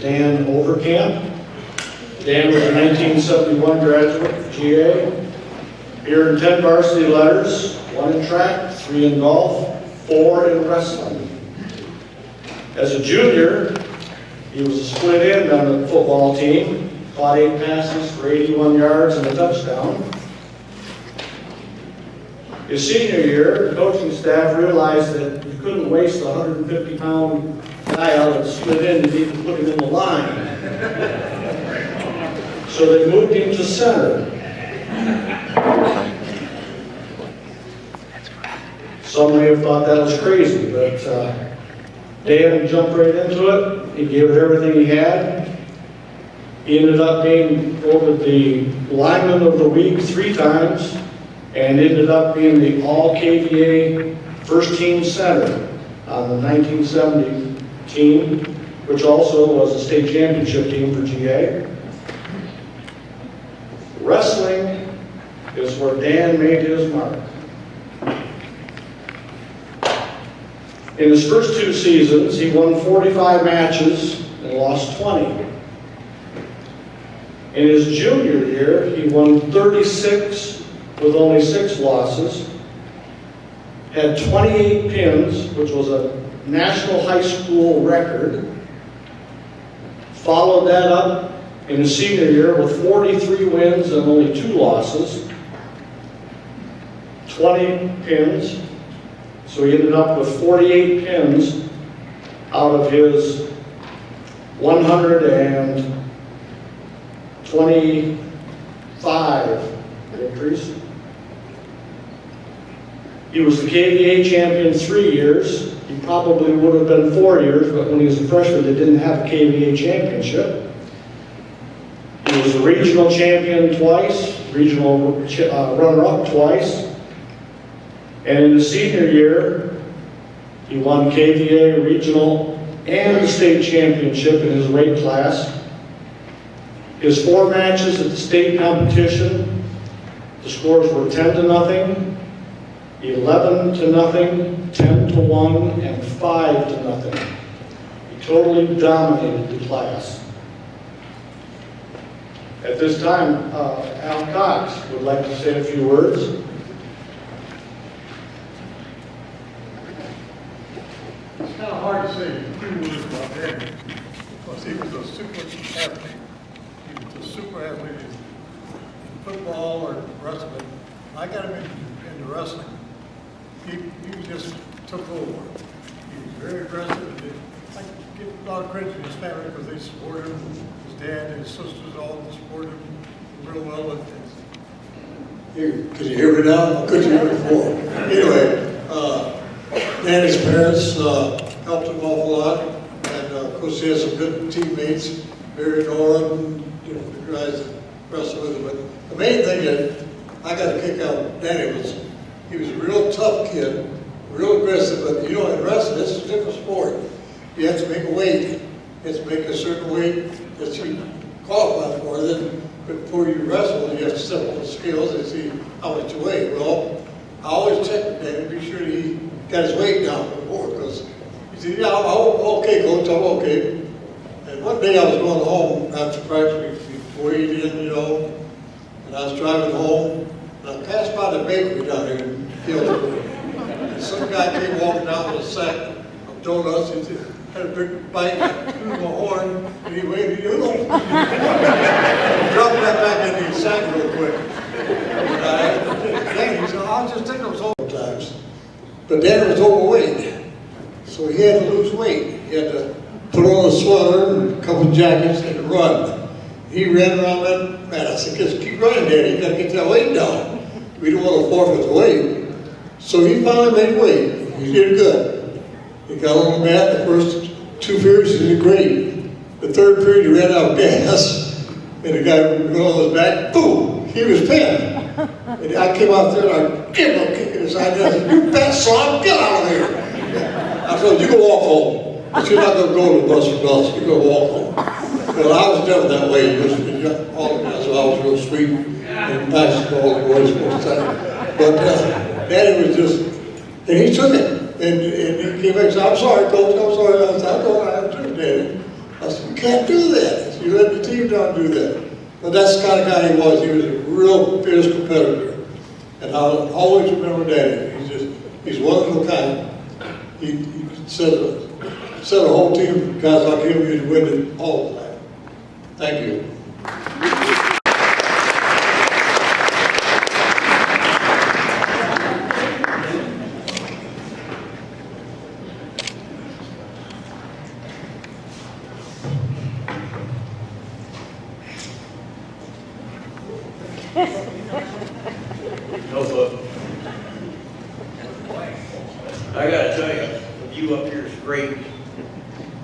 Dan Overkamp. Dan was a 1971 graduate of GA. He earned 10 varsity letters, 1 in track, 3 in golf, 4 in wrestling. As a junior, he was a split end on the football team, caught 8 passes for 81 yards and a touchdown. His senior year, the coaching staff realized that you couldn't waste a 150-pound guy out of the split end and even put him in the line. So they moved him to center. Some may have thought that was crazy, but Dan jumped right into it. He gave it everything he had. He ended up being voted the lineman of the week 3 times and ended up being the all-KVA first team center on the 1970 team, which also was a state championship team for GA. Wrestling is where Dan made his mark. In his first 2 seasons, he won 45 matches and lost 20. In his junior year, he won 36 with only 6 losses, had 28 pins, which was a national high school record, followed that up in his senior year with 43 wins and only 2 losses, 20 pins. So he ended up with 48 pins out of his 125 victories. He was the KVA champion 3 years. He probably would have been 4 years, but when he was a freshman, they didn't have a KVA championship. He was the regional champion twice, regional runner-up twice. And in his senior year, he won KVA regional and the state championship in his weight class. His 4 matches at the state competition, the scores were 10-0, 11-0, 10-1, and 5-0. He totally dominated the class. At this time, Al Cox would like to say a few words. It's kind of hard to say a few words about that because he was a super athlete. He was a super athlete in football or wrestling. I got him into wrestling. He just took over. He was very aggressive. I give a lot of credit to his family because they supported him. His dad and his sisters all supported him real well with this. Could you hear me now? Could you hear me before? Anyway, Danny's parents helped him an awful lot, and of course he has some good teammates, Barry and Oren, the guys that wrestle with him. But the main thing that I got to kick out of Danny was he was a real tough kid, real aggressive. But in wrestling, this is a different sport. You have to make a weight. You have to make a certain weight that you qualify for. Then before you wrestle, you have to step on the scales and see how much you weigh. Well, I always check with Danny to be sure that he got his weight down before, because he said, yeah, I'm okay, coach, I'm okay. And one day I was going home after practice, we weighed in, and I was driving home, and I passed by the bakery down here in Hillsborough. And some guy came walking down with a sack of donuts, he had a big bite, threw him a horn, and he waved, dropped that back in the sack real quick. And he said, I'll just take those home times. But Dad was overweight, so he had to lose weight. He had to put on a sweater and a couple of jackets and run. He ran around that, man, I said, just keep running, Daddy, you gotta get that weight down. We don't want to forfeit the weight. So he finally made weight. He did good. He got on the mat the first 2 periods, he did great. The 3rd period, he ran out of gas, and the guy went on his back, boom, he was pinned. And I came out there and I gave him a kick in his eye. I said, you fat slob, get out of here. I said, you can walk home. But you're not going to go to the bus for bus. You're going to walk home. Well, I was never that way. All the guys, so I was real sweet and nice to all the boys most of the time. But Daddy was just, and he took it. And he came back and said, I'm sorry, coach, I'm sorry. I said, I know I have too, Daddy. I said, can't do that. You let the team down do that. But that's the kind of guy he was. He was a real fierce competitor. And I'll always remember that. He's one of a kind. He set a whole team of guys like him who'd win it all the time. Thank you. Notebook. I gotta tell you, the view up here is great.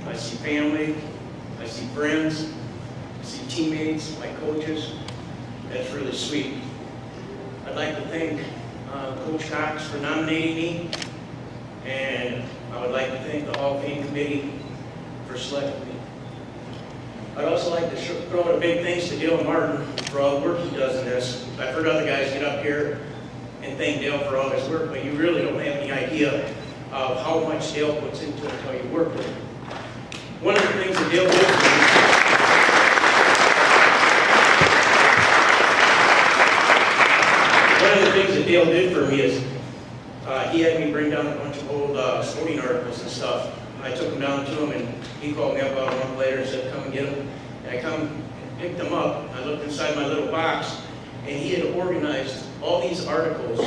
I see family, I see friends, I see teammates, my coaches. That's really sweet. I'd like to thank Coach Cox for nominating me, and I would like to thank the Hall of Fame Committee for selecting me. I'd also like to throw out a big thanks to Dale Martin for all the work he does in this. I've heard other guys get up here and thank Dale for all his work, but you really don't have any idea of how much Dale puts into it, how you work with him. One of the things that Dale did for me is he had me bring down a bunch of old sporting articles and stuff. I took them down to him, and he called me up about a month later and said, come and get them. And I come and picked them up. I looked inside my little box, and he had organized all these articles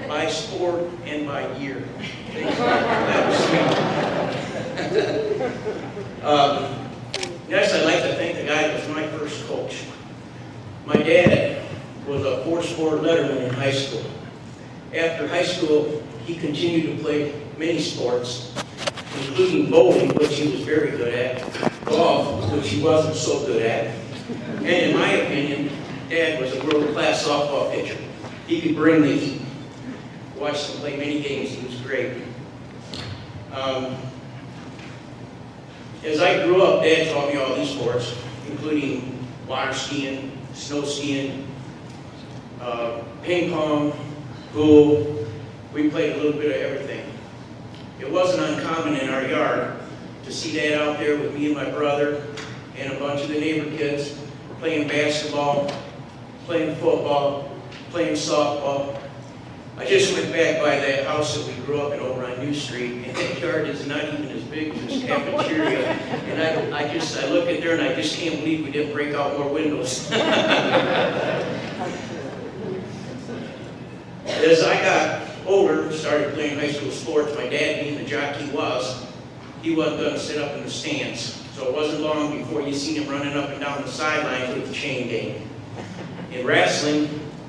by sport and by year. That was sweet. Next, I'd like to thank the guy that was my first coach. My dad was a four-sport letterman in high school. After high school, he continued to play many sports, including bowling, which he was very good at, golf, which he wasn't so good at, and in my opinion, Dad was a world-class softball pitcher. He could bring the heat. Watched him play many games. He was great. As I grew up, Dad taught me all these sports, including water skiing, snow skiing, ping pong, pool. We played a little bit of everything. It wasn't uncommon in our yard to see Dad out there with me and my brother and a bunch of the neighbor kids playing basketball, playing football, playing softball. I just went back by that house that we grew up in over on New Street, and that yard is not even as big as this cafeteria. And I look at there and I just can't believe we didn't break out more windows. As I got older and started playing high school sports, my dad, being the jockey he wasn't going to sit up in the stands. So it wasn't long before you seen him running up and down the sidelines with the chain gang. In wrestling,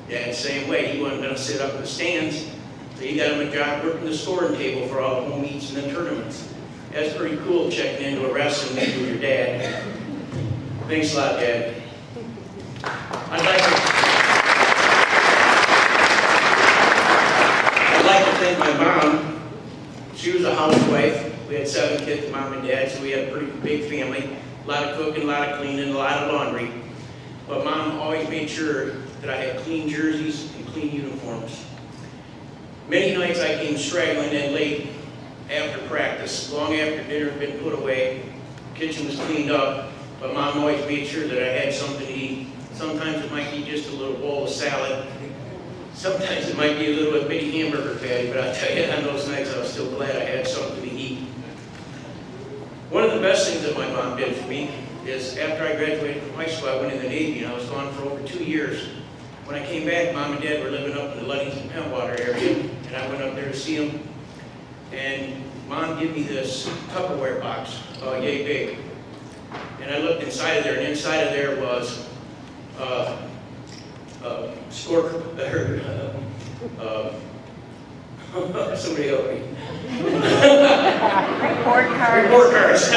Dad, same way. He wasn't going to sit up in the stands, so he got him a job working the scoring table for all the home meets and the tournaments. That's pretty cool, checking into a wrestling meet with your dad. Thanks a lot, Dad. I'd like to thank my mom. She was a housewife. We had 7 kids, Mom and Dad, so we had a pretty big family. A lot of cooking, a lot of cleaning, a lot of laundry. But Mom always made sure that I had clean jerseys and clean uniforms. Many nights I came straggling in late after practice, long after dinner had been put away. The kitchen was cleaned up, but Mom always made sure that I had something to eat. Sometimes it might be just a little bowl of salad. Sometimes it might be a little bitty hamburger patty, but I'll tell you, on those nights I was still glad I had something to eat. One of the best things that my mom did for me is after I graduated from high school, I went in the Navy, and I was gone for over 2 years. When I came back, Mom and Dad were living up in the Ludington-Pentwater area, and I went up there to see them. And Mom gave me this Tupperware box, yay big. And I looked inside of there, and inside of there was somebody help me. Report cards. Report cards. I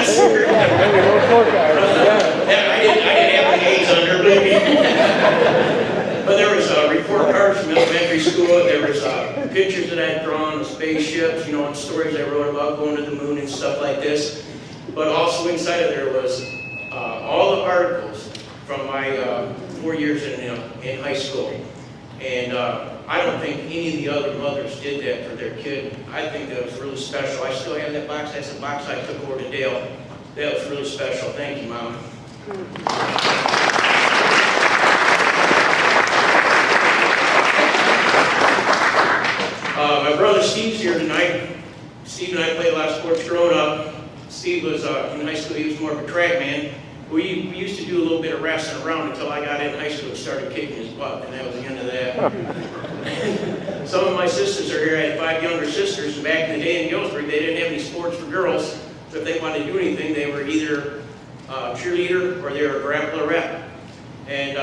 didn't have the names on there, believe me. But there was report cards from elementary school. There was pictures that I had drawn of spaceships, and stories I wrote about going to the moon and stuff like this. But also inside of there was all the articles from my 4 years in high school. And I don't think any of the other mothers did that for their kid. I think that was really special. I still have that box. That's a box I took over to Dale. That was really special. Thank you, Mom. My brother Steve's here tonight. Steve and I played a lot of sports growing up. Steve was, in high school, he was more of a track man. We used to do a little bit of wrestling around until I got in high school and started kicking his butt, and that was the end of that. Some of my sisters are here. I had 5 younger sisters, and back in the day in Galesburg, they didn't have any sports for girls. So if they wanted to do anything, they were either a cheerleader or they were a grapplerette. And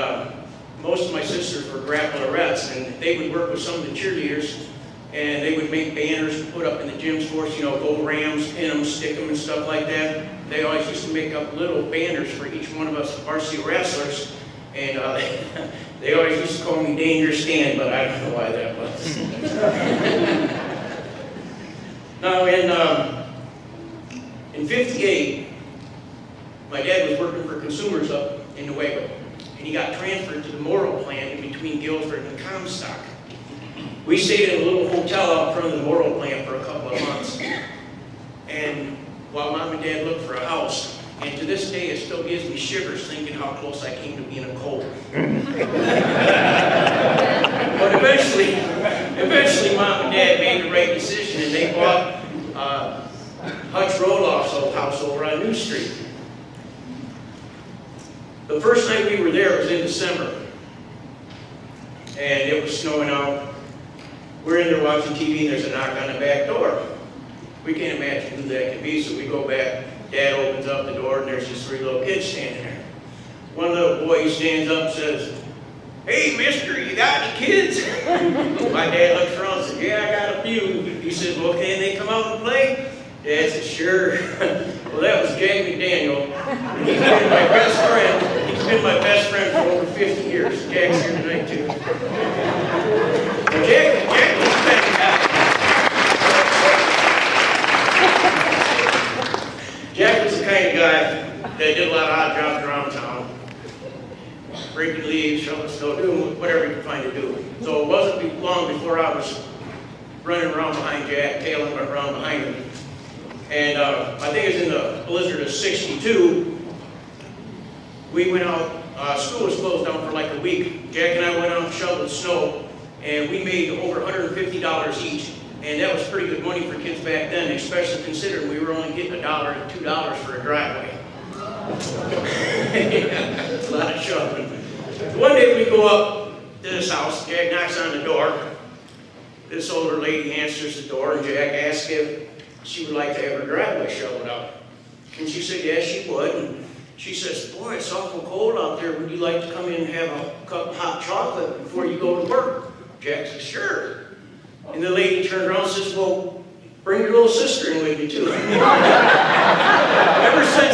most of my sisters were grapplerettes, and they would work with some of the cheerleaders, and they would make banners to put up in the gyms for us, you know, gold rams, pin them, stick them, and stuff like that. They always used to make up little banners for each one of us varsity wrestlers, and they always used to call me Dangerous Stan, but I don't know why that was. Now, in '58, my dad was working for Consumers up in Nuevo, and he got transferred to the Morrill plant in between Galesburg and Comstock. We stayed in a little hotel out in front of the Morrill plant for a couple of months, and while Mom and Dad looked for a house, and to this day it still gives me shivers thinking how close I came to being a cold. But eventually Mom and Dad made the right decision, and they bought Hutch Roloff's old house over on New Street. The first night we were there was in December, and it was snowing out. We're in there watching TV, and there's a knock on the back door. We can't imagine who that could be, so we go back. Dad opens up the door, and there's just 3 little kids standing there. One little boy stands up and says, "Hey, mister, you got any kids?" My dad looks around and says, "Yeah, I got a few." He says, "Well, can they come out and play?" Dad said, "Sure." Well, that was Jack McDaniel. He's been my best friend. He's been my best friend for over 50 years. Jack's here tonight, too. Well, Jack was the kind of guy. Jack was the kind of guy that did a lot of odd jobs around town. Breaking leaves, shoveling snow, doing whatever he could find to do. So it wasn't long before I was running around behind Jack, tailing around behind him. And I think it was in the blizzard of '62, we went out, school was closed down for like a week. Jack and I went out and shoveled snow, and we made over $150 each. And that was pretty good money for kids back then, especially considering we were only getting $1 to $2 for a driveway. Yeah, that's a lot of shoveling. One day we go up to this house, Jack knocks on the door. This older lady answers the door, and Jack asks if she would like to have her driveway shoveled out. And she said, yes, she would. And she says, boy, it's awful cold out there. Would you like to come in and have a cup of hot chocolate before you go to work? Jack says, sure. And the lady turned around and says, well, bring your little sister in with you, too. Ever since